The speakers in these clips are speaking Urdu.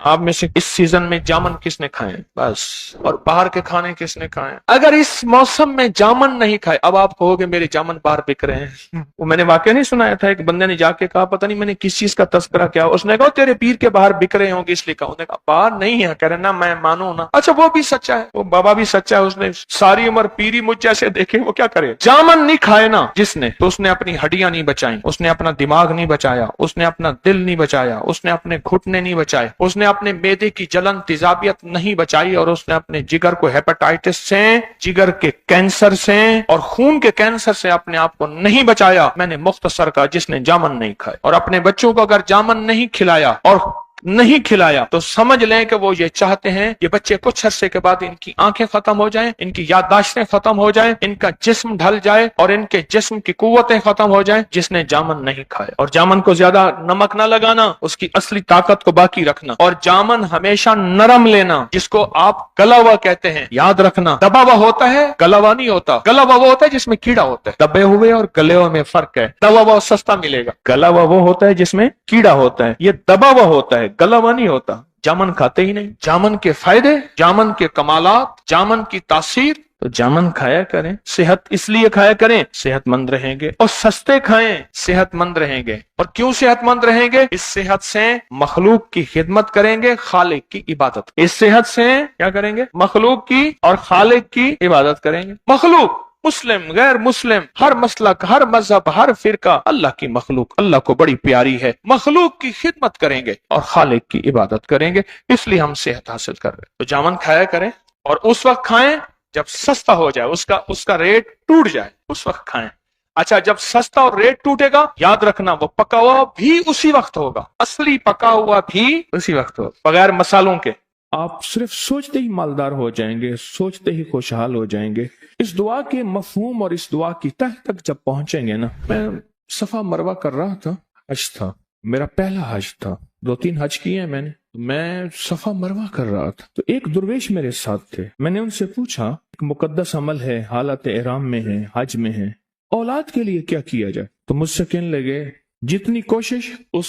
آپ میں سے اس سیزن میں جامن کس نے کھائے بس، اور باہر کے کھانے کس نے کھائے؟ اگر اس موسم میں جامن نہیں کھائے، اب آپ کہو گے میرے جامن باہر بک رہے ہیں، وہ میں نے واقعہ نہیں سنایا تھا، ایک بندے نے جا کے کہا پتہ نہیں میں نے کس چیز کا تذکرہ کیا، اس نے کہا تیرے پیر کے باہر بک رہے ہوں گے اس لیے کہا، انہوں نے کہا باہر نہیں ہے، کہہ رہے نا میں مانوں نا، اچھا وہ بھی سچا ہے، وہ بابا بھی سچا ہے، اس نے ساری عمر پیری مجھ جیسے دیکھے، وہ کیا کرے؟ جامن نہیں کھائے نا جس نے، تو اس نے اپنی ہڈیاں نہیں بچائیں، اس نے اپنا دماغ نہیں بچایا، اس نے اپنا دل نہیں بچایا، اس نے اپنے گھٹنے نہیں بچائے، اس نے اپنے معدے کی جلن تیزابیت نہیں بچائی، اور اس نے اپنے جگر کو ہیپاٹائٹس سے، جگر کے کینسر سے اور خون کے کینسر سے اپنے آپ کو نہیں بچایا۔ میں نے مختصر کہا جس نے جامن نہیں کھائے، اور اپنے بچوں کو اگر جامن نہیں کھلایا اور نہیں کھلایا تو سمجھ لیں کہ وہ یہ چاہتے ہیں یہ بچے کچھ عرصے کے بعد ان کی آنکھیں ختم ہو جائیں، ان کی یادداشتیں ختم ہو جائیں، ان کا جسم ڈھل جائے اور ان کے جسم کی قوتیں ختم ہو جائیں، جس نے جامن نہیں کھایا۔ اور جامن کو زیادہ نمک نہ لگانا، اس کی اصلی طاقت کو باقی رکھنا، اور جامن ہمیشہ نرم لینا، جس کو آپ گلا ہوا کہتے ہیں، یاد رکھنا دبا ہوا ہوتا ہے، گلا ہوا نہیں ہوتا، گلا ہوا وہ ہوتا ہے جس میں کیڑا ہوتا ہے، دبے ہوئے اور گلے ہوئے میں فرق ہے، دبا ہوا سستا ملے گا، گلا ہوا وہ ہوتا ہے جس میں کیڑا ہوتا ہے، یہ دبا ہوا ہوتا ہے، گلا ہوا نہیں ہوتا۔ جامن کھاتے ہی نہیں۔ جامن کے فائدے، جامن کے کمالات، جامن کی تاثیر، تو جامن کھایا کریں، صحت اس لیے کھایا کریں صحت مند رہیں گے، اور سستے کھائیں صحت مند رہیں گے۔ اور کیوں صحت مند رہیں گے؟ اس صحت سے مخلوق کی خدمت کریں گے، خالق کی عبادت، اس صحت سے کیا کریں گے؟ مخلوق کی اور خالق کی عبادت کریں گے۔ مخلوق مسلم غیر مسلم، ہر مسلک، ہر مذہب، ہر فرقہ، اللہ کی مخلوق اللہ کو بڑی پیاری ہے، مخلوق کی خدمت کریں گے اور خالق کی عبادت کریں گے، اس لیے ہم صحت حاصل کر رہے ہیں۔ تو جامن کھایا کریں، اور اس وقت کھائیں جب سستا ہو جائے، اس کا ریٹ ٹوٹ جائے، اس وقت کھائیں۔ اچھا جب سستا اور ریٹ ٹوٹے گا، یاد رکھنا وہ پکا ہوا بھی اسی وقت ہوگا، اصلی پکا ہوا بھی اسی وقت ہوگا، بغیر مسالوں کے۔ آپ صرف سوچتے ہی مالدار ہو جائیں گے، سوچتے ہی خوشحال ہو جائیں گے۔ اس دعا کے مفہوم اور اس دعا کی تہ تک جب پہنچیں گے نا، میں صفا مروہ کر رہا تھا، حج تھا، میرا پہلا حج تھا، 2-3 حج کیے ہیں میں صفا مروہ کر رہا تھا، تو ایک درویش میرے ساتھ تھے، میں نے ان سے پوچھا ایک مقدس عمل ہے، حالت احرام میں ہے، حج میں ہے، اولاد کے لیے کیا کیا جائے؟ تو مجھ سے کہنے لگے جتنی کوشش اس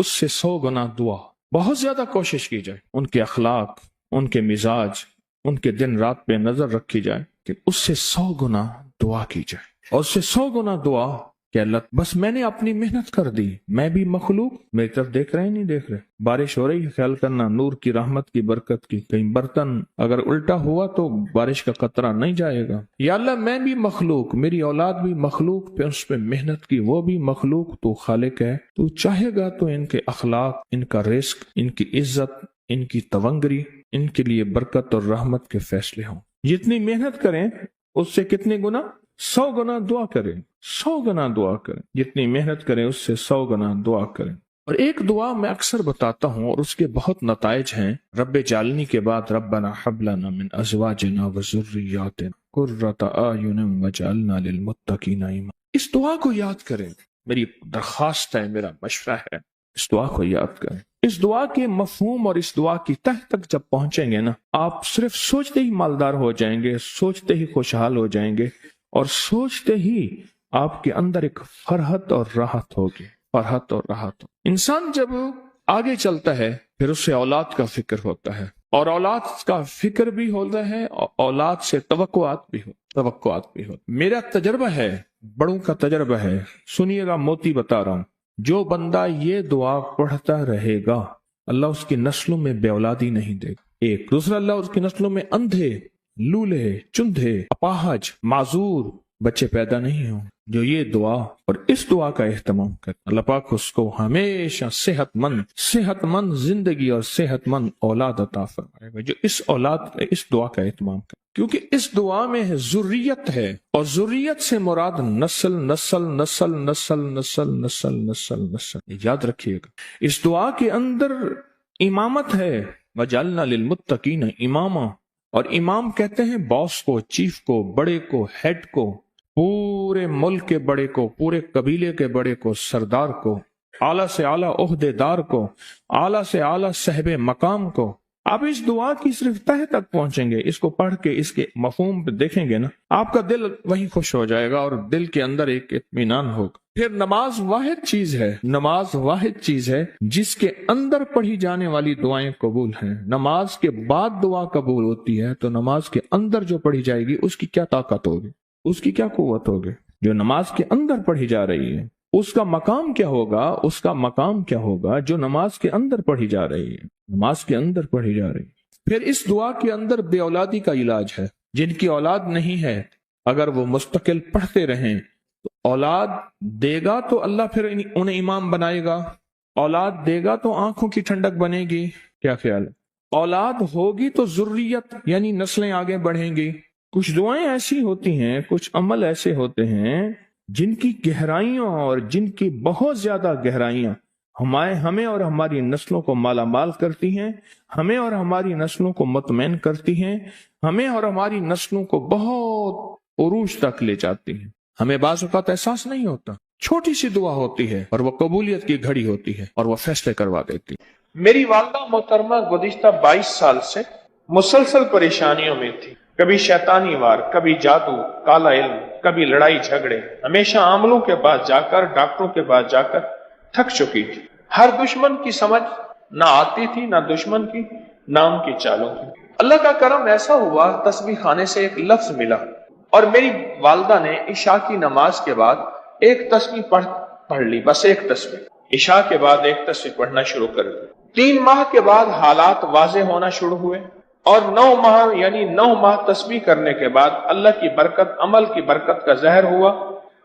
سے 100 گنا دعا، بہت زیادہ کوشش کی جائے، ان کے اخلاق، ان کے مزاج، ان کے دن رات پہ نظر رکھی جائے، کہ اس سے 100 گنا دعا کی جائے، اور اس سے 100 گنا دعا کہ اللہ بس میں نے اپنی محنت کر دی، میں بھی مخلوق، میری طرف دیکھ رہے نہیں دیکھ رہے، بارش ہو رہی ہے، خیال کرنا نور کی رحمت کی برکت کی، کہیں برتن اگر الٹا ہوا تو بارش کا قطرہ نہیں جائے گا، یا اللہ میں بھی مخلوق، میری اولاد بھی مخلوق، پہ اس پہ محنت کی، وہ بھی مخلوق، تو خالق ہے، تو چاہے گا تو ان کے اخلاق، ان کا رزق، ان کی عزت، ان کی تونگری، ان کے لیے برکت اور رحمت کے فیصلے ہوں۔ جتنی محنت کریں اس سے کتنے گنا؟ 100 گنا دعا کریں، 100 گنا دعا کریں، جتنی محنت کریں اس سے 100 گنا دعا کریں۔ اور ایک دعا میں اکثر بتاتا ہوں اور اس کے بہت نتائج ہیں، رب جعلنی کے بعد ربنا حب لنا من ازواجنا وذریاتنا قرۃ اعین وجعلنا للمتقین اماما۔ اس دعا کو یاد کریں، میری درخواست ہے، میرا مشورہ ہے، اس دعا کو یاد کریں۔ اس دعا کے مفہوم اور اس دعا کی تہ تک جب پہنچیں گے نا، آپ صرف سوچتے ہی مالدار ہو جائیں گے، سوچتے ہی خوشحال ہو جائیں گے، اور سوچتے ہی آپ کے اندر ایک فرحت اور راحت ہوگی، فرحت اور راحت ہوگی۔ انسان جب آگے چلتا ہے پھر اس سے اولاد کا فکر ہوتا ہے، اور اولاد کا فکر بھی ہوتا ہے، اور اولاد سے توقعات بھی ہوتے۔ میرا تجربہ ہے، بڑوں کا تجربہ ہے، سنیے گا، موتی بتا رہا ہوں، جو بندہ یہ دعا پڑھتا رہے گا اللہ اس کی نسلوں میں بے اولادی نہیں دے گا، ایک دوسرا اللہ اس کی نسلوں میں اندھے، لولے، چندھے، اپاہج، معذور بچے پیدا نہیں ہوں۔ جو یہ دعا اور اس دعا کا اہتمام کرے، اللہ پاک اس کو ہمیشہ صحت مند زندگی اور صحت مند اولاد عطا فرمائے گا، جو اس دعا کا اہتمام کرے، کیونکہ اس دعا میں ذریت ہے، اور ذریت سے مراد نسل نسل نسل نسل نسل نسل نسل نسل، یاد رکھیے گا۔ اس دعا کے اندر امامت ہے، وجعلنا للمتقین اماما، اور امام کہتے ہیں باس کو، چیف کو، بڑے کو، ہیڈ کو، پورے ملک کے بڑے کو، پورے قبیلے کے بڑے کو، سردار کو، اعلیٰ سے اعلیٰ عہدے دار کو، اعلیٰ سے اعلیٰ صاحب مقام کو، آپ اس دعا کی صرف تہ تک پہنچیں گے، اس کو پڑھ کے اس کے مفہوم پہ دیکھیں گے نا، آپ کا دل وہی خوش ہو جائے گا اور دل کے اندر ایک اطمینان ہوگا۔ پھر نماز واحد چیز ہے، نماز واحد چیز ہے جس کے اندر پڑھی جانے والی دعائیں قبول ہیں۔ نماز کے بعد دعا قبول ہوتی ہے تو نماز کے اندر جو پڑھی جائے گی اس کی کیا طاقت ہوگی، اس کی کیا قوت ہوگی؟ جو نماز کے اندر پڑھی جا رہی ہے اس کا مقام کیا ہوگا، اس کا مقام کیا ہوگا جو نماز کے اندر پڑھی جا رہی ہے، نماز کے اندر پڑھی جا رہی ہے۔ پھر اس دعا کے اندر بے اولادی کا علاج ہے۔ جن کی اولاد نہیں ہے اگر وہ مستقل پڑھتے رہیں تو اولاد دے گا تو اللہ پھر انہیں امام بنائے گا، اولاد دے گا تو آنکھوں کی ٹھنڈک بنے گی۔ کیا خیال ہے؟ اولاد ہوگی تو ذریت یعنی نسلیں آگے بڑھیں گی۔ کچھ دعائیں ایسی ہوتی ہیں، کچھ عمل ایسے ہوتے ہیں جن کی گہرائیاں اور جن کی بہت زیادہ گہرائیاں ہمیں اور ہماری نسلوں کو مالا مال کرتی ہیں، ہمیں اور ہماری نسلوں کو مطمئن کرتی ہیں، ہمیں اور ہماری نسلوں کو بہت عروج تک لے جاتی ہیں۔ ہمیں بعض اوقات احساس نہیں ہوتا، چھوٹی سی دعا ہوتی ہے اور وہ قبولیت کی گھڑی ہوتی ہے اور وہ فیصلے کروا دیتی ہے۔ میری والدہ محترمہ گزشتہ 22 سال سے مسلسل پریشانیوں میں تھی، کبھی شیطانی وار، کبھی جادو، کالا علم، کبھی لڑائی جھگڑے، ہمیشہ عاملوں کے پاس جا کر، ڈاکٹروں کے پاس جا کر تھک چکی تھی۔ ہر دشمن کی سمجھ نہ آتی تھی، نہ دشمن کی، نہ ان کی چالوں کی۔ اللہ کا کرم ایسا ہوا، تسبیح خانے سے ایک لفظ ملا اور میری والدہ نے عشاء کی نماز کے بعد ایک تسبیح پڑھ لی، بس ایک تسبیح۔ عشاء کے بعد ایک تسبیح پڑھنا شروع کر دی۔ 3 ماہ کے بعد حالات واضح ہونا شروع ہوئے اور 9 ماہ یعنی 9 ماہ تسبیح کرنے کے بعد اللہ کی برکت، عمل کی برکت کا ظاہر ہوا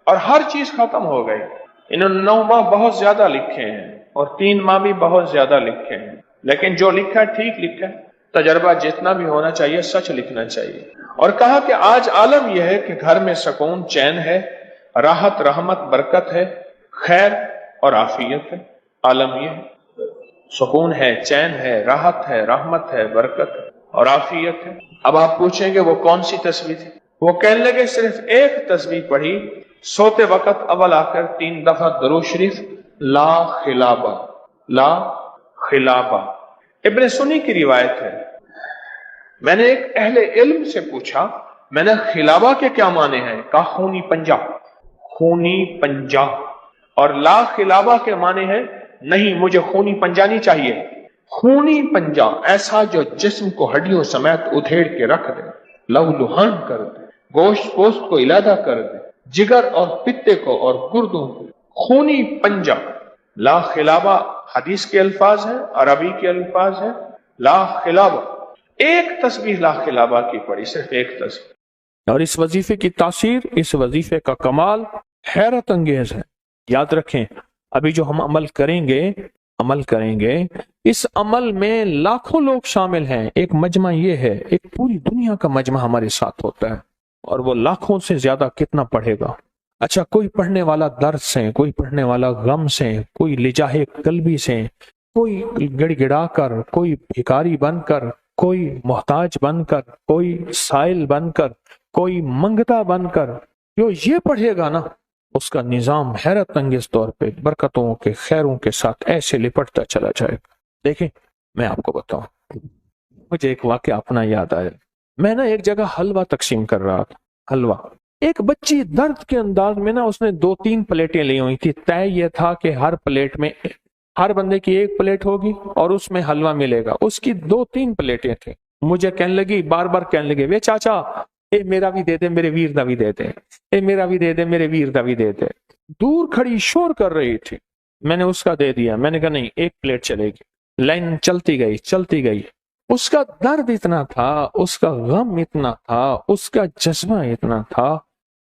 اور ہر چیز ختم ہو گئی۔ انہوں نے 9 ماہ بہت زیادہ لکھے ہیں اور 3 ماہ بھی بہت زیادہ لکھے ہیں، لیکن جو لکھا ہے ٹھیک لکھا ہے، تجربہ جتنا بھی ہونا چاہیے سچ لکھنا چاہیے۔ اور کہا کہ آج عالم یہ ہے کہ گھر میں سکون، چین ہے، راحت، رحمت، برکت ہے، خیر اور عافیت ہے۔ عالم یہ ہے، سکون ہے، چین ہے، راحت ہے، رحمت ہے، برکت ہے اور عافیت ہے۔ اب آپ پوچھیں گے وہ کون سی تسبیح تھی؟ وہ کہنے لگے صرف ایک تسبیح پڑھی، سوتے وقت اول آخر 3 دفعہ درود شریف، لا خلابہ، لا خلابہ۔ ابن سنی کی روایت ہے، میں نے ایک اہل علم سے پوچھا، میں نے خلابہ کے کیا معنی ہیں؟ کہا خونی پنجہ، خونی پنجہ۔ اور لا خلابہ کے معنی ہے نہیں مجھے خونی پنجہ نہیں چاہیے، خونی پنجہ ایسا جو جسم کو ہڈیوں سمیت ادھیڑ کے رکھ دے، لہو لہان کر دے، گوشت پوست کو علیحدہ کر دے، جگر اور پتے کو اور گردوں کو۔ خونی پنجہ، لا خلابہ حدیث کے الفاظ ہیں، عربی کے الفاظ ہیں، لا خلابہ۔ ایک تسبیح لا خلابہ کی پڑھی، صرف ایک تسبیح، اور اس وظیفے کی تاثیر، اس وظیفے کا کمال حیرت انگیز ہے۔ یاد رکھیں ابھی جو ہم عمل کریں گے اس عمل میں لاکھوں لوگ شامل ہیں، ایک مجمع یہ ہے، ایک پوری دنیا کا مجمع ہمارے ساتھ ہوتا ہے اور وہ لاکھوں سے زیادہ کتنا پڑھے گا؟ اچھا کوئی پڑھنے والا درد سے، کوئی پڑھنے والا غم سے، کوئی لجاہ قلبی سے، کوئی گڑ گڑا کر، کوئی بھکاری بن کر، کوئی محتاج بن کر، کوئی سائل بن کر، کوئی منگتا بن کر، جو یہ پڑھے گا نا اس کا نظام حیرت انگیز طور پہ برکتوں کے، خیروں کے ساتھ ایسے لپٹتا چلا جائے گا۔ دیکھیں میں آپ کو بتاؤں، مجھے ایک واقعہ اپنا یاد آیا۔ میں نا ایک جگہ حلوہ تقسیم کر رہا تھا، حلوہ۔ ایک بچی درد کے انداز میں نا اس نے 2-3 پلیٹیں لی ہوئی تھی، طے یہ تھا کہ ہر پلیٹ میں ہر بندے کی 1 پلیٹ ہوگی اور اس میں حلوہ ملے گا۔ اس کی 2-3 پلیٹیں تھیں۔ مجھے کہنے لگی، بار بار کہنے لگے، وے چاچا اے میرا بھی دے دے، میرے ویر دا بھی دے دے، اے میرا بھی دے دے، میرے ویر دا بھی دے دے۔ دور کھڑی شور کر رہی تھی، میں نے اس کا دے دیا۔ میں نے کہا نہیں 1 پلیٹ چلے گی۔ لائن چلتی گئی۔ اس کا درد اتنا تھا، اس کا غم اتنا تھا، اس کا جذبہ اتنا تھا،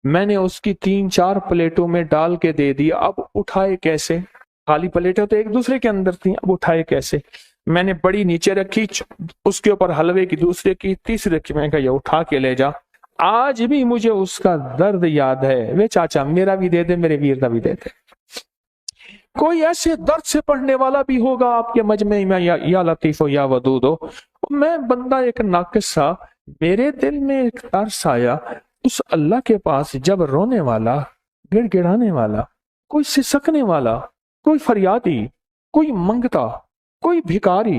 میں نے اس کی 3-4 پلیٹوں میں ڈال کے دے دیا۔ اب اٹھائے کیسے؟ خالی پلیٹیں تو ایک دوسرے کے اندر تھیں، اب اٹھائے کیسے؟ میں نے بڑی نیچے رکھی، اس کے اوپر حلوے کی دوسرے کی، تیسری رکھی، میں نے کہا یہ اٹھا کے لے جا۔ آج بھی مجھے اس کا درد یاد ہے، وے چاچا میرا بھی دے دے، میرے ویر دا بھی دے دے۔ کوئی ایسے درد سے پڑھنے والا بھی ہوگا آپ کے مجمع میں، یا لطیف ہو یا ودود ہو۔ میں بندہ ایک ناقص سا، میرے دل میں ایک ترس آیا اس اللہ کے پاس، جب رونے والا، گڑ گڑانے والا، کوئی سسکنے والا، کوئی فریادی، کوئی منگتا، کوئی بھکاری،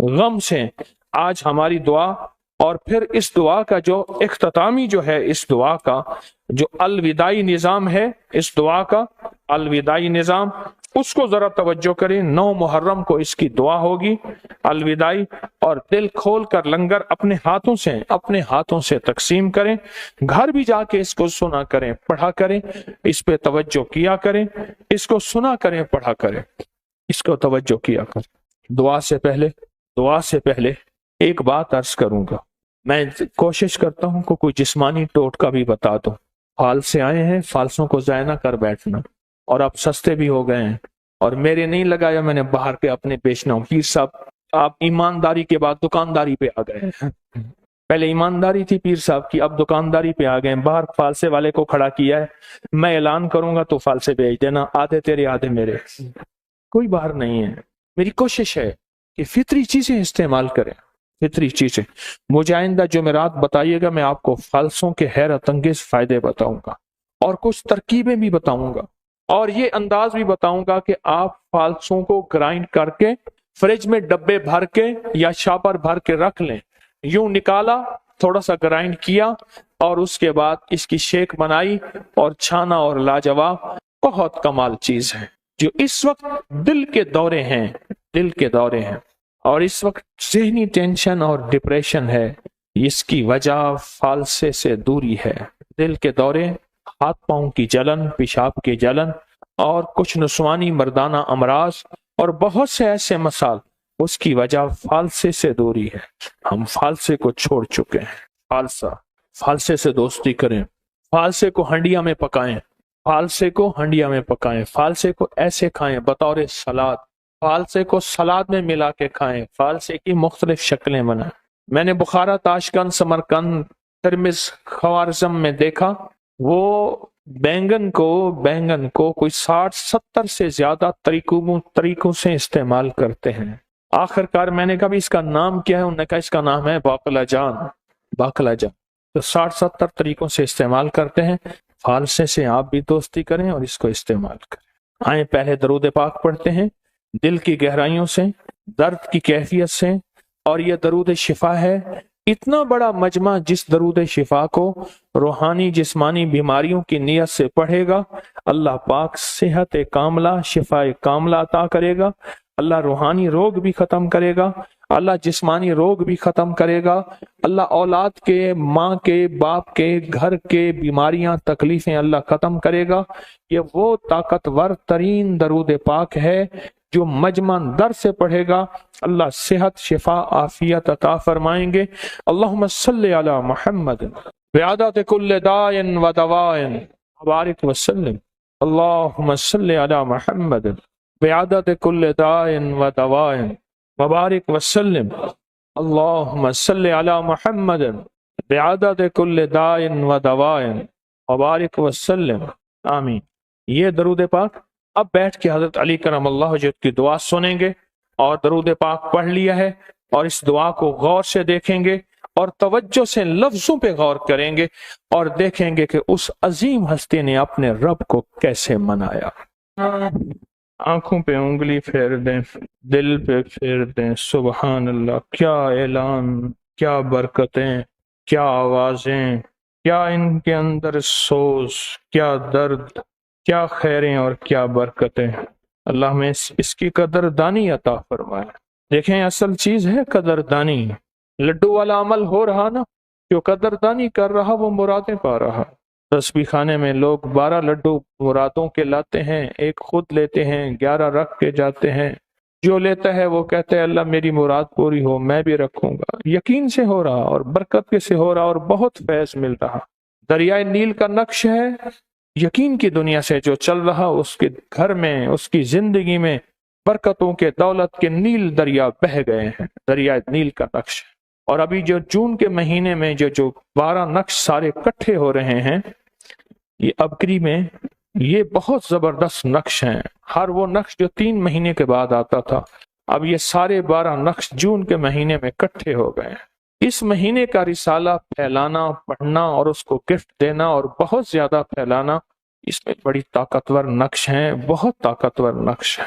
غم سے آج ہماری دعا، اور پھر اس دعا کا جو اختتامی جو ہے، اس دعا کا جو الوداعی نظام ہے، اس دعا کا الوداعی نظام، اس کو ذرا توجہ کریں۔ 9 محرم کو اس کی دعا ہوگی الوداعی، اور دل کھول کر لنگر اپنے ہاتھوں سے تقسیم کریں، گھر بھی جا کے اس کو سنا کریں، پڑھا کریں، اس پہ توجہ کیا کریں، اس کو سنا کریں، پڑھا کریں، اس کو توجہ کیا کریں۔ دعا سے پہلے ایک بات عرض کروں گا، میں کوشش کرتا ہوں کہ کوئی جسمانی ٹوٹکا بھی بتا دوں۔ فال سے آئے ہیں، فالسوں کو ضائع نہ کر بیٹھنا، اور اب سستے بھی ہو گئے ہیں، اور میرے نہیں لگایا، میں نے باہر کے اپنے بیچنا ہوں۔ پیر صاحب آپ ایمانداری کے بعد دکانداری پہ آ گئے ہیں، پہلے ایمانداری تھی پیر صاحب کی، اب دکانداری پہ آ گئے ہیں۔ باہر فالسے والے کو کھڑا کیا ہے، میں اعلان کروں گا تو فالسے بھیج دینا، آدھے تیرے آدھے میرے، کوئی باہر نہیں ہے۔ میری کوشش ہے کہ فطری چیزیں استعمال کریں، فطری چیزیں۔ مجھے آئندہ جمعرات بتائیے گا، میں آپ کو فالسوں کے حیرت انگیز فائدے بتاؤں گا، اور کچھ ترکیبیں بھی بتاؤں گا، اور یہ انداز بھی بتاؤں گا کہ آپ فالسوں کو گرائنڈ کر کے فریج میں ڈبے بھر کے یا شاپر بھر کے رکھ لیں، یوں نکالا، تھوڑا سا گرائنڈ کیا، اور اس کے بعد اس کی شیک بنائی اور چھانا، اور لاجواب، بہت کمال چیز ہے۔ جو اس وقت دل کے دورے ہیں، اور اس وقت ذہنی ٹینشن اور ڈپریشن ہے، اس کی وجہ فالسے سے دوری ہے۔ دل کے دورے، ہاتھ پاؤں کی جلن، پیشاب کی جلن، اور کچھ نسوانی مردانہ امراض، اور بہت سے ایسے مسائل، اس کی وجہ فالسے سے دوری ہے۔ ہم فالسے کو چھوڑ چکے ہیں۔ فالسے سے دوستی کریں، فالسے کو ہنڈیا میں پکائیں، فالسے کو ایسے کھائیں بطور سلاد، فالسے کو سلاد میں ملا کے کھائیں، فالسے کی مختلف شکلیں بنائیں۔ میں نے بخارا، تاشکند، سمرقند، ترمز، خوارزم میں دیکھا، وہ بینگن کو کوئی 60-70 سے زیادہ طریقوں سے استعمال کرتے ہیں۔ آخر کار میں نے کہا بھی اس کا نام کیا ہے؟ انہوں نے کہا اس کا نام ہے باقلا جان۔ تو 60-70 طریقوں سے استعمال کرتے ہیں۔ فالسے سے آپ بھی دوستی کریں اور اس کو استعمال کریں۔ آئیں پہلے درود پاک پڑھتے ہیں، دل کی گہرائیوں سے، درد کی کیفیت سے، اور یہ درود شفا ہے، اتنا بڑا مجمع جس درود شفا کو روحانی جسمانی بیماریوں کی نیت سے پڑھے گا، اللہ پاک صحت کاملہ، شفا کاملہ عطا کرے گا۔ اللہ روحانی روگ بھی ختم کرے گا، اللہ جسمانی روگ بھی ختم کرے گا، اللہ اولاد کے، ماں کے، باپ کے، گھر کے بیماریاں، تکلیفیں اللہ ختم کرے گا۔ یہ وہ طاقتور ترین درود پاک ہے جو مجمع در سے پڑھے گا، اللہ صحت، شفا، عافیت عطا فرمائیں گے۔ اللہم صلی علی محمد بعدد کل داء و دواء وبارک وسلم۔ اللہم صلی علی محمد بعدد کل داء و دواء وبارک وسلم۔ اللہم صلی علی محمد بعدد کل داء و دواء وبارک وسلم۔ آمین۔ یہ درود پاک اب بیٹھ کے حضرت علی کرم اللہ وجہ کی دعا سنیں گے، اور درود پاک پڑھ لیا ہے، اور اس دعا کو غور سے دیکھیں گے، اور توجہ سے لفظوں پہ غور کریں گے، اور دیکھیں گے کہ اس عظیم ہستی نے اپنے رب کو کیسے منایا۔ آنکھوں پہ انگلی پھیر دیں، دل پہ پھیر دیں۔ سبحان اللہ، کیا اعلان، کیا برکتیں، کیا آوازیں، کیا ان کے اندر سوز، کیا درد، کیا خیریں اور کیا برکتیں۔ اللہ ہمیں اس کی قدر دانی عطا فرمائے۔ دیکھیں اصل چیز ہے قدر دانی۔ لڈو والا عمل ہو رہا نا، جو قدر دانی کر رہا وہ مرادیں پا رہا۔ تسبیح خانے میں لوگ 12 لڈو مرادوں کے لاتے ہیں، ایک خود لیتے ہیں، 11 رکھ کے جاتے ہیں۔ جو لیتا ہے وہ کہتے ہیں اللہ میری مراد پوری ہو، میں بھی رکھوں گا۔ یقین سے ہو رہا اور برکت کے سے ہو رہا، اور بہت فیض مل رہا۔ دریائے نیل کا نقش ہے، یقین کی دنیا سے جو چل رہا، اس کے گھر میں، اس کی زندگی میں برکتوں کے، دولت کے نیل دریا بہہ گئے ہیں۔ دریائے نیل کا نقش ہے۔ اور ابھی جو جون کے مہینے میں جو 12 نقش سارے اکٹھے ہو رہے ہیں، یہ ابکری میں، یہ بہت زبردست نقش ہیں۔ ہر وہ نقش جو 3 مہینے کے بعد آتا تھا، اب یہ سارے 12 نقش جون کے مہینے میں اکٹھے ہو گئے ہیں۔ اس مہینے کا رسالہ پھیلانا، پڑھنا، اور اس کو گفٹ دینا، اور بہت زیادہ پھیلانا، اس میں بڑی طاقتور نقش ہیں، بہت طاقتور نقش ہیں۔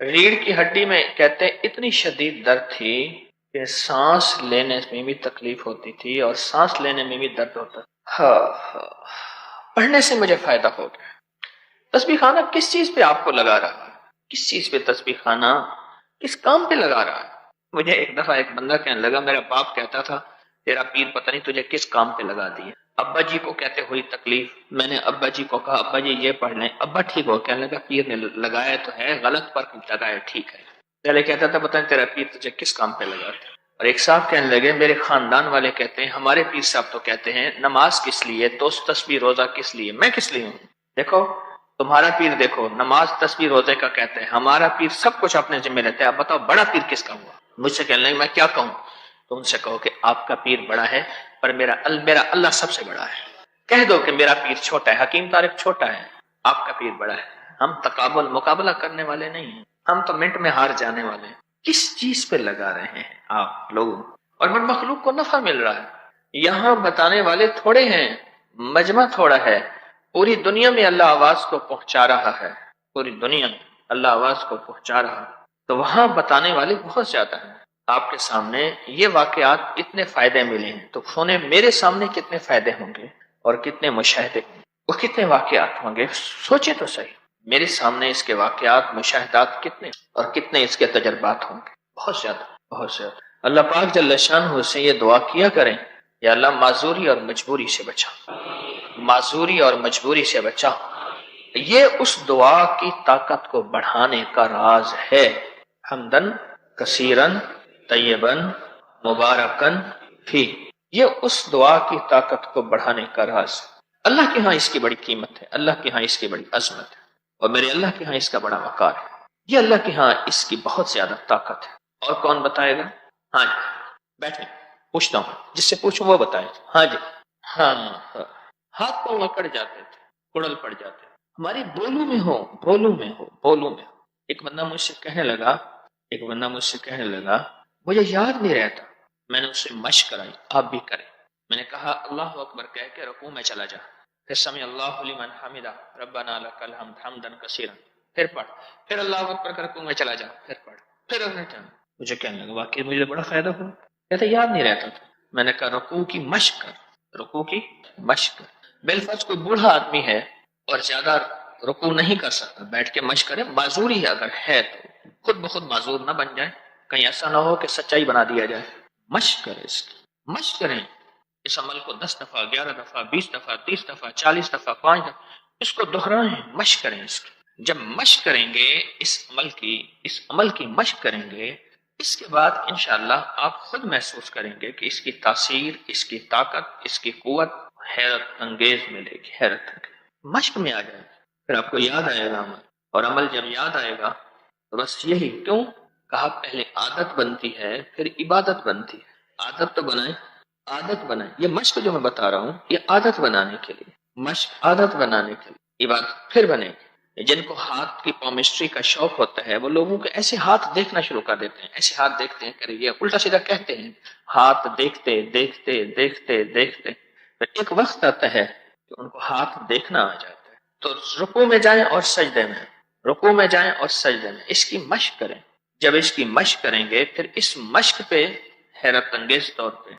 ریڑھ کی ہڈی میں کہتے ہیں اتنی شدید درد تھی کہ سانس لینے میں بھی تکلیف ہوتی تھی اور سانس لینے میں بھی درد ہوتا تھا۔ پڑھنے سے مجھے فائدہ ہو گیا۔ تسبیح خانہ کس چیز پہ آپ کو لگا رہا ہے؟ کس چیز پہ تسبیح خانہ کس کام پہ لگا رہا ہے؟ مجھے ایک دفعہ ایک بندہ کہنے لگا، میرا باپ کہتا تھا تیرا پیر پتہ نہیں تجھے کس کام پہ لگا دیا۔ ابا جی کو کہتے ہوئی تکلیف، میں نے ابا جی کو کہا ابا جی یہ پڑھ لیں، ابا ٹھیک ہو، کہنے لگا پیر نے لگایا تو ہے، غلط پر لگایا ٹھیک ہے۔ پہلے کہتا تھا پتہ نہیں تیرا پیر تجھے کس کام پہ لگاتا ہے۔ اور ایک صاحب کہنے لگے میرے خاندان والے کہتے ہیں ہمارے پیر صاحب تو کہتے ہیں نماز کس لیے، تو تسبیح روزہ کس لیے، میں کس لیے ہوں؟ دیکھو تمہارا پیر دیکھو نماز تسبیح روزے کا کہتے ہیں، ہمارا پیر سب کچھ اپنے ذمہ لیتے ہیں۔ آپ بتاؤ بڑا پیر کس کا ہوا؟ مجھ سے کہنے لگے میں کیا کہوں؟ تو ان سے کہو کہ آپ کا پیر بڑا ہے پر میرا اللہ سب سے بڑا ہے۔ کہہ دو کہ میرا پیر چھوٹا ہے، حکیم طارق چھوٹا ہے، آپ کا پیر بڑا ہے۔ ہم تقابل مقابلہ کرنے والے نہیں ہیں، ہم تو منٹ میں ہار جانے والے ہیں۔ کس چیز پہ لگا رہے ہیں آپ لوگ؟ اور من مخلوق کو نفع مل رہا ہے۔ یہاں بتانے والے تھوڑے ہیں، مجمع تھوڑا ہے، پوری دنیا میں اللہ آواز کو پہنچا رہا ہے، پوری دنیا میں اللہ آواز کو پہنچا رہا ہے، تو وہاں بتانے والے بہت زیادہ ہیں۔ آپ کے سامنے یہ واقعات اتنے فائدے ملے ہیں تو سونے میرے سامنے کتنے فائدے ہوں گے اور کتنے مشاہدے وہ کتنے واقعات ہوں گے؟ سوچیں تو صحیح، میرے سامنے اس کے واقعات مشاہدات کتنے اور کتنے اس کے تجربات ہوں گے؟ بہت زیادہ، بہت زیادہ۔ اللہ پاک جل شانہ سے یہ دعا کیا کریں، یا اللہ معذوری اور مجبوری سے بچا، معذوری اور مجبوری سے بچا۔ یہ اس دعا کی طاقت کو بڑھانے کا راز ہے۔ حمدن کثیرن طیبن مبارکن فی، یہ اس دعا کی طاقت کو بڑھانے کا راز ہے۔ اللہ کے ہاں اس کی بڑی قیمت ہے، اللہ کے ہاں اس کی بڑی عظمت ہے، اور میرے اللہ کے ہاں اس کا بڑا وقار ہے۔ یہ اللہ کے ہاں اس کی بہت زیادہ طاقت ہے۔ اور کون بتائے گا؟ ہاں جی بیٹھیں، پوچھتا ہوں، جس سے پوچھوں وہ بتائے۔ ہاں جی، ہاں ہاتھ پاؤں اکڑ جاتے تھے، کڑل پڑ جاتے، ہماری بولوں میں ہو، بولوں میں ہو، بولوں میں ہو۔ ایک بندہ مجھ سے کہنے لگا مجھے یاد نہیں رہتا، میں نے اس سے مشق کرائی، آپ بھی کریں۔ میں نے کہا اللہ اکبر کہہ کے رکوع میں چلا جا، پھر سمع اللہ لمن حمدہ ربنا لک الحمد حمدا کثیرا، پھر پڑھ، پھر اللہ اکبر کر رکوع میں چلا جا، پھر پڑھ، پھر مجھے کہنے لگا واقعی مجھے بڑا فائدہ ہوا، کہتا یاد نہیں رہتا تھا۔ میں نے کہا رکوع کی مشق کر، رکوع کی مشق کر۔ بالفرض کوئی بوڑھا آدمی ہے اور زیادہ رکوع نہیں کر سکتا، بیٹھ کے مشق کرے، معذوری اگر ہے تو خود بخود معذور نہ بن جائے، کہیں ایسا نہ ہو کہ سچائی بنا دیا جائے۔ مشق کریں، اس کی مشق کریں، اس عمل کو 10 دفعہ 11 دفعہ 20 دفعہ 30 دفعہ 40 دفعہ 5 دفعہ اس کو دہرائیں، مشق کریں اس کی۔ جب مشق کریں گے اس عمل کی مشق کریں گے، اس کے بعد انشاءاللہ آپ خود محسوس کریں گے کہ اس کی تاثیر، اس کی طاقت، اس کی قوت حیرت انگیز ملے گی، حیرت انگیز۔ مشق میں آ جائے گا، پھر آپ کو یاد آئے گا عمل، اور عمل جب یاد آئے گا تو بس یہی کیوں کہا پہلے عادت بنتی ہے پھر عبادت بنتی ہے۔ عادت تو بنائیں، عادت بنائیں۔ یہ مشق جو میں بتا رہا ہوں یہ عادت بنانے کے لیے، مشق عادت بنانے کے لیے، عبادت پھر بنے گی۔ جن کو ہاتھ کی پومسٹری کا شوق ہوتا ہے وہ لوگوں کے ایسے ہاتھ دیکھنا شروع کر دیتے ہیں، ایسے ہاتھ دیکھتے ہیں کہ یہ الٹا سیدھا کہتے ہیں، ہاتھ دیکھتے دیکھتے دیکھتے دیکھتے پھر ایک وقت آتا ہے کہ ان کو ہاتھ دیکھنا آ جاتا ہے، تو رکوع میں جائیں اور سجدے میں، رکوع میں جائیں اور سجدے میں اس کی مشق کریں۔ جب اس کی مشق کریں گے پھر اس مشق پہ حیرت انگیز طور پہ